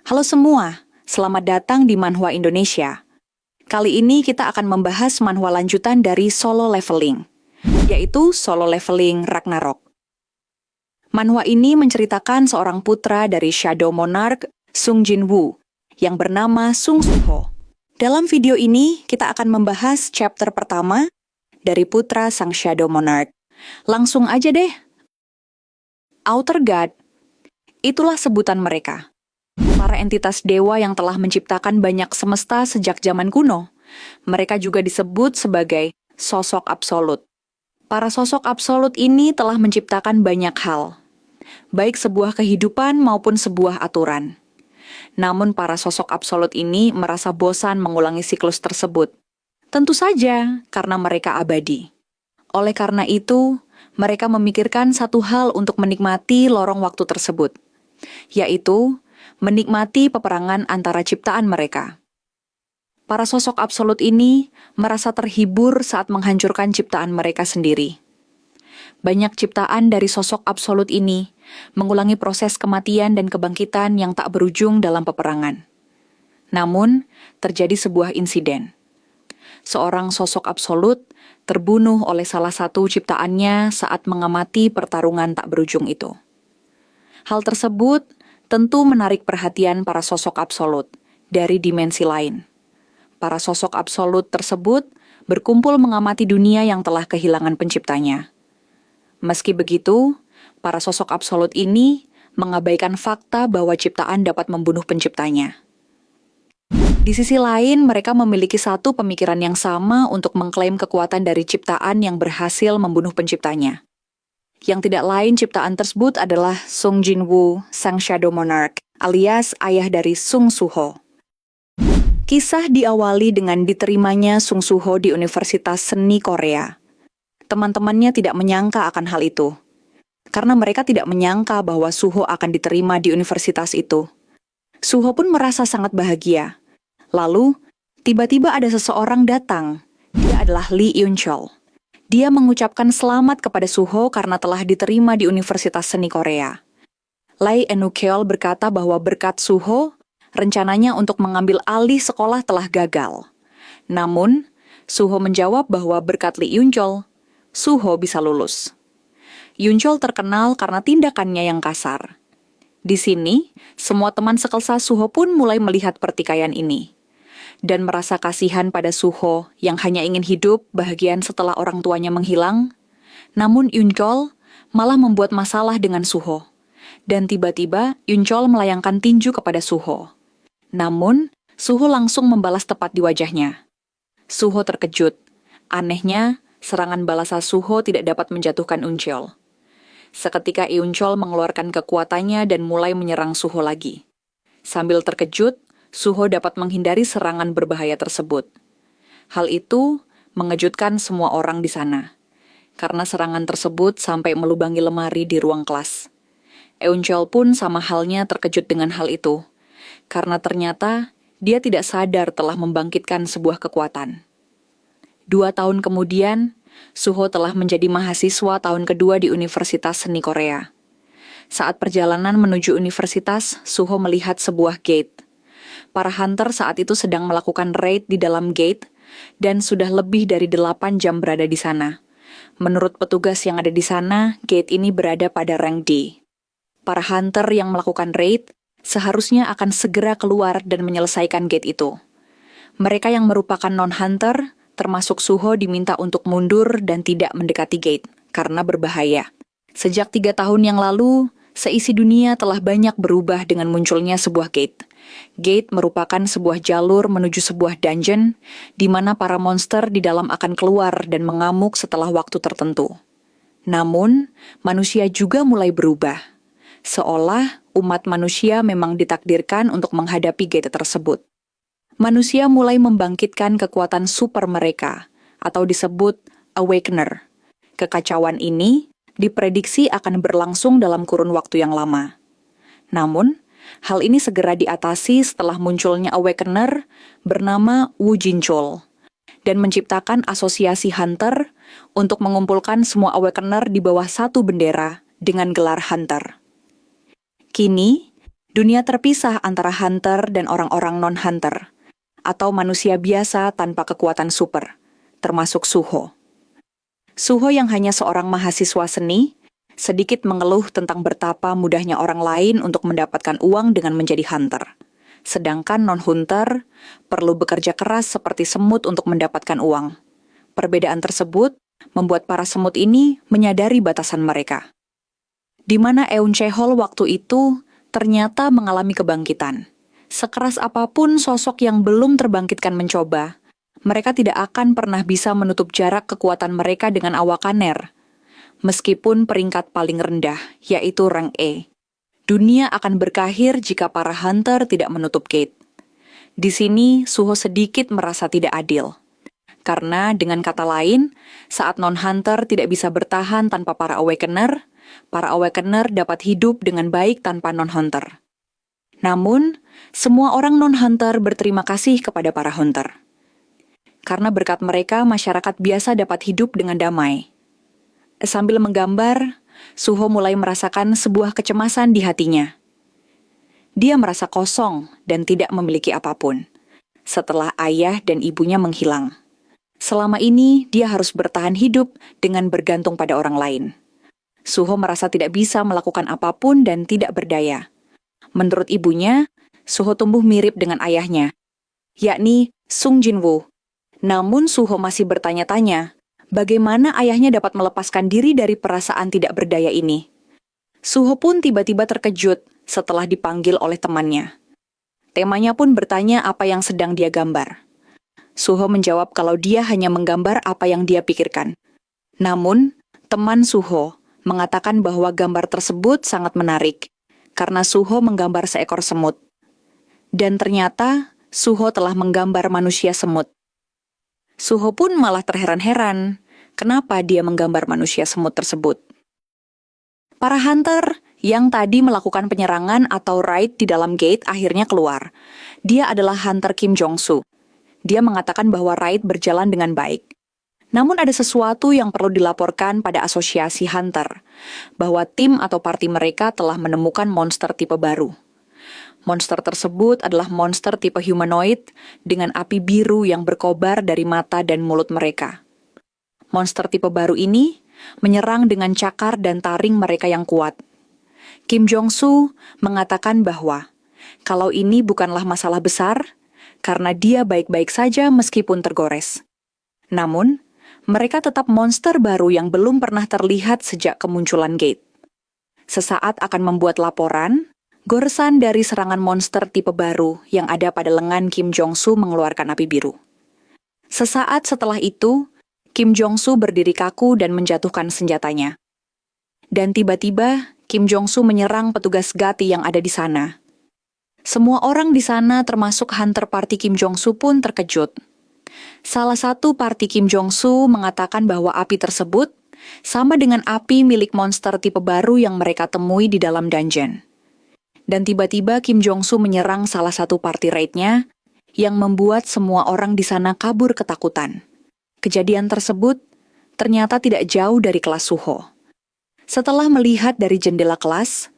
Halo semua, selamat datang di Manhwa Indonesia. Kali ini kita akan membahas manhwa lanjutan dari Solo Leveling, yaitu Solo Leveling Ragnarok. Manhwa ini menceritakan seorang putra dari Shadow Monarch, Sung Jin-woo, yang bernama Sung Soo-ho. Dalam video ini, kita akan membahas chapter pertama dari putra sang Shadow Monarch. Langsung aja deh. Outer God, itulah sebutan mereka. Para entitas dewa yang telah menciptakan banyak semesta sejak zaman kuno. Mereka juga disebut sebagai sosok absolut. Para sosok absolut ini telah menciptakan banyak hal, baik sebuah kehidupan maupun sebuah aturan. Namun para sosok absolut ini merasa bosan mengulangi siklus tersebut. Tentu saja karena mereka abadi. Oleh karena itu, mereka memikirkan satu hal untuk menikmati lorong waktu tersebut, yaitu menikmati peperangan antara ciptaan mereka. Para sosok absolut ini merasa terhibur saat menghancurkan ciptaan mereka sendiri. Banyak ciptaan dari sosok absolut ini mengulangi proses kematian dan kebangkitan yang tak berujung dalam peperangan. Namun, terjadi sebuah insiden. Seorang sosok absolut terbunuh oleh salah satu ciptaannya saat mengamati pertarungan tak berujung itu. Hal tersebut tentu menarik perhatian para sosok absolut dari dimensi lain. Para sosok absolut tersebut berkumpul mengamati dunia yang telah kehilangan penciptanya. Meski begitu, para sosok absolut ini mengabaikan fakta bahwa ciptaan dapat membunuh penciptanya. Di sisi lain, mereka memiliki satu pemikiran yang sama untuk mengklaim kekuatan dari ciptaan yang berhasil membunuh penciptanya. Yang tidak lain ciptaan tersebut adalah Sung Jin-woo, sang Shadow Monarch, alias ayah dari Sung Soo-ho. Kisah diawali dengan diterimanya Sung Soo-ho di Universitas Seni Korea. Teman-temannya tidak menyangka akan hal itu, karena mereka tidak menyangka bahwa Soo-ho akan diterima di universitas itu. Soo-ho pun merasa sangat bahagia. Lalu, tiba-tiba ada seseorang datang. Dia adalah Lee Eun-chul. Dia mengucapkan selamat kepada Soo-ho karena telah diterima di Universitas Seni Korea. Lee Eun-chul berkata bahwa berkat Soo-ho, rencananya untuk mengambil alih sekolah telah gagal. Namun, Soo-ho menjawab bahwa berkat Lee Eun-chul, Soo-ho bisa lulus. Eun-chul terkenal karena tindakannya yang kasar. Di sini, semua teman sekelas Soo-ho pun mulai melihat pertikaian ini dan merasa kasihan pada Soo-ho yang hanya ingin hidup bahagian setelah orang tuanya menghilang. Namun Eun-chul malah membuat masalah dengan Soo-ho. Dan tiba-tiba Eun-chul melayangkan tinju kepada Soo-ho. Namun, Soo-ho langsung membalas tepat di wajahnya. Soo-ho terkejut. Anehnya, serangan balasan Soo-ho tidak dapat menjatuhkan Eun-chul. Seketika Eun-chul mengeluarkan kekuatannya dan mulai menyerang Soo-ho lagi. Sambil terkejut, Soo-ho dapat menghindari serangan berbahaya tersebut. Hal itu mengejutkan semua orang di sana, karena serangan tersebut sampai melubangi lemari di ruang kelas. Eun-chul pun sama halnya terkejut dengan hal itu, karena ternyata dia tidak sadar telah membangkitkan sebuah kekuatan. 2 tahun kemudian, Soo-ho telah menjadi mahasiswa tahun kedua di Universitas Seni Korea. Saat perjalanan menuju universitas, Soo-ho melihat sebuah gate. Para hunter saat itu sedang melakukan raid di dalam gate dan sudah lebih dari 8 jam berada di sana. Menurut petugas yang ada di sana, gate ini berada pada rank D. Para hunter yang melakukan raid seharusnya akan segera keluar dan menyelesaikan gate itu. Mereka yang merupakan non-hunter, termasuk Soo-ho, diminta untuk mundur dan tidak mendekati gate karena berbahaya. Sejak 3 tahun yang lalu, seisi dunia telah banyak berubah dengan munculnya sebuah gate. Gate merupakan sebuah jalur menuju sebuah dungeon, di mana para monster di dalam akan keluar dan mengamuk setelah waktu tertentu. Namun, manusia juga mulai berubah. Seolah umat manusia memang ditakdirkan untuk menghadapi gate tersebut. Manusia mulai membangkitkan kekuatan super mereka, atau disebut Awakener. Kekacauan ini diprediksi akan berlangsung dalam kurun waktu yang lama. Namun, hal ini segera diatasi setelah munculnya Awakener bernama Woo Jin-chul dan menciptakan asosiasi Hunter untuk mengumpulkan semua Awakener di bawah satu bendera dengan gelar Hunter. Kini, Dunia terpisah antara hunter dan orang-orang non-hunter, atau manusia biasa tanpa kekuatan super, termasuk Suho. Suho yang hanya seorang mahasiswa seni, sedikit mengeluh tentang betapa mudahnya orang lain untuk mendapatkan uang dengan menjadi hunter. Sedangkan non-hunter perlu bekerja keras seperti semut untuk mendapatkan uang. Perbedaan tersebut membuat para semut ini menyadari batasan mereka. Di mana Eun Chehol waktu itu ternyata mengalami kebangkitan. Sekeras apapun sosok yang belum terbangkitkan mencoba, mereka tidak akan pernah bisa menutup jarak kekuatan mereka dengan Awakaner. Meskipun peringkat paling rendah, yaitu rank E. Dunia akan berkahir jika para hunter tidak menutup gate. Di sini, Suho sedikit merasa tidak adil. Karena dengan kata lain, saat non-hunter tidak bisa bertahan tanpa para Awakener dapat hidup dengan baik tanpa non-hunter. Namun, semua orang non-hunter berterima kasih kepada para hunter. Karena berkat mereka, masyarakat biasa dapat hidup dengan damai. Sambil menggambar, Suho mulai merasakan sebuah kecemasan di hatinya. Dia merasa kosong dan tidak memiliki apapun, setelah ayah dan ibunya menghilang. Selama ini, dia harus bertahan hidup dengan bergantung pada orang lain. Suho merasa tidak bisa melakukan apapun dan tidak berdaya. Menurut ibunya, Suho tumbuh mirip dengan ayahnya, yakni Sung Jinwoo. Namun Suho masih bertanya-tanya, bagaimana ayahnya dapat melepaskan diri dari perasaan tidak berdaya ini? Suho pun tiba-tiba terkejut setelah dipanggil oleh temannya. Temanya pun bertanya apa yang sedang dia gambar. Suho menjawab kalau dia hanya menggambar apa yang dia pikirkan. Namun, teman Suho mengatakan bahwa gambar tersebut sangat menarik, karena Suho menggambar seekor semut. Dan ternyata, Suho telah menggambar manusia semut. Suho pun malah terheran-heran, kenapa dia menggambar manusia semut tersebut. Para hunter yang tadi melakukan penyerangan atau raid di dalam gate akhirnya keluar. Dia adalah hunter Kim Jong-soo. Dia mengatakan bahwa raid berjalan dengan baik. Namun ada sesuatu yang perlu dilaporkan pada asosiasi hunter, bahwa tim atau parti mereka telah menemukan monster tipe baru. Monster tersebut adalah monster tipe humanoid dengan api biru yang berkobar dari mata dan mulut mereka. Monster tipe baru ini menyerang dengan cakar dan taring mereka yang kuat. Kim Jong-soo mengatakan bahwa kalau ini bukanlah masalah besar, karena dia baik-baik saja meskipun tergores. Namun, mereka tetap monster baru yang belum pernah terlihat sejak kemunculan gate. Sesaat akan membuat laporan, goresan dari serangan monster tipe baru yang ada pada lengan Kim Jong-soo mengeluarkan api biru. Sesaat setelah itu, Kim Jong-soo berdiri kaku dan menjatuhkan senjatanya. Dan tiba-tiba, Kim Jong-soo menyerang petugas Gati yang ada di sana. Semua orang di sana termasuk hunter party Kim Jong-soo pun terkejut. Salah satu parti Kim Jong-soo mengatakan bahwa api tersebut sama dengan api milik monster tipe baru yang mereka temui di dalam dungeon. Dan tiba-tiba Kim Jong-soo menyerang salah satu parti raid-nya yang membuat semua orang di sana kabur ketakutan. Kejadian tersebut ternyata tidak jauh dari kelas Suho. Setelah melihat dari jendela kelas,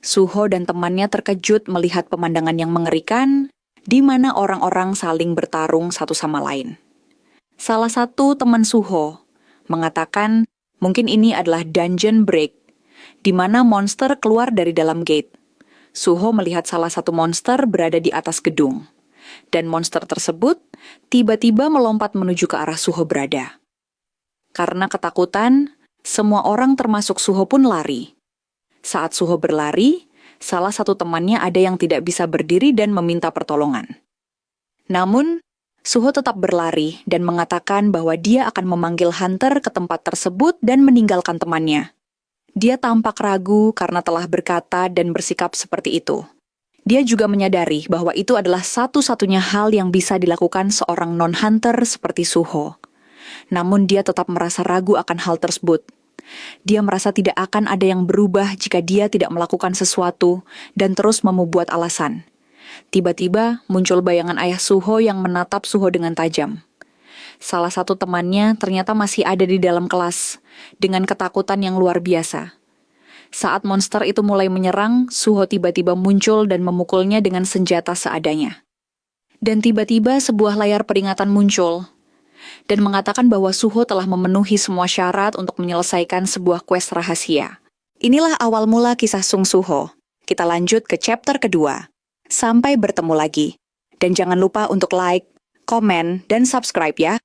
Suho dan temannya terkejut melihat pemandangan yang mengerikan di mana orang-orang saling bertarung satu sama lain. Salah satu teman Suho mengatakan mungkin ini adalah dungeon break, di mana monster keluar dari dalam gate. Suho melihat salah satu monster berada di atas gedung, dan monster tersebut tiba-tiba melompat menuju ke arah Suho berada. Karena ketakutan, semua orang termasuk Suho pun lari. Saat Suho berlari, salah satu temannya ada yang tidak bisa berdiri dan meminta pertolongan. Namun, Suho tetap berlari dan mengatakan bahwa dia akan memanggil hunter ke tempat tersebut dan meninggalkan temannya. Dia tampak ragu karena telah berkata dan bersikap seperti itu. Dia juga menyadari bahwa itu adalah satu-satunya hal yang bisa dilakukan seorang non-hunter seperti Suho. Namun dia tetap merasa ragu akan hal tersebut. Dia merasa tidak akan ada yang berubah jika dia tidak melakukan sesuatu dan terus membuat alasan. Tiba-tiba muncul bayangan ayah Suho yang menatap Suho dengan tajam. Salah satu temannya ternyata masih ada di dalam kelas, dengan ketakutan yang luar biasa. Saat monster itu mulai menyerang, Suho tiba-tiba muncul dan memukulnya dengan senjata seadanya. Dan tiba-tiba sebuah layar peringatan muncul dan mengatakan bahwa Suho telah memenuhi semua syarat untuk menyelesaikan sebuah quest rahasia. Inilah awal mula kisah Sung Suho. Kita lanjut ke chapter kedua. Sampai bertemu lagi. Dan jangan lupa untuk like, komen, dan subscribe ya.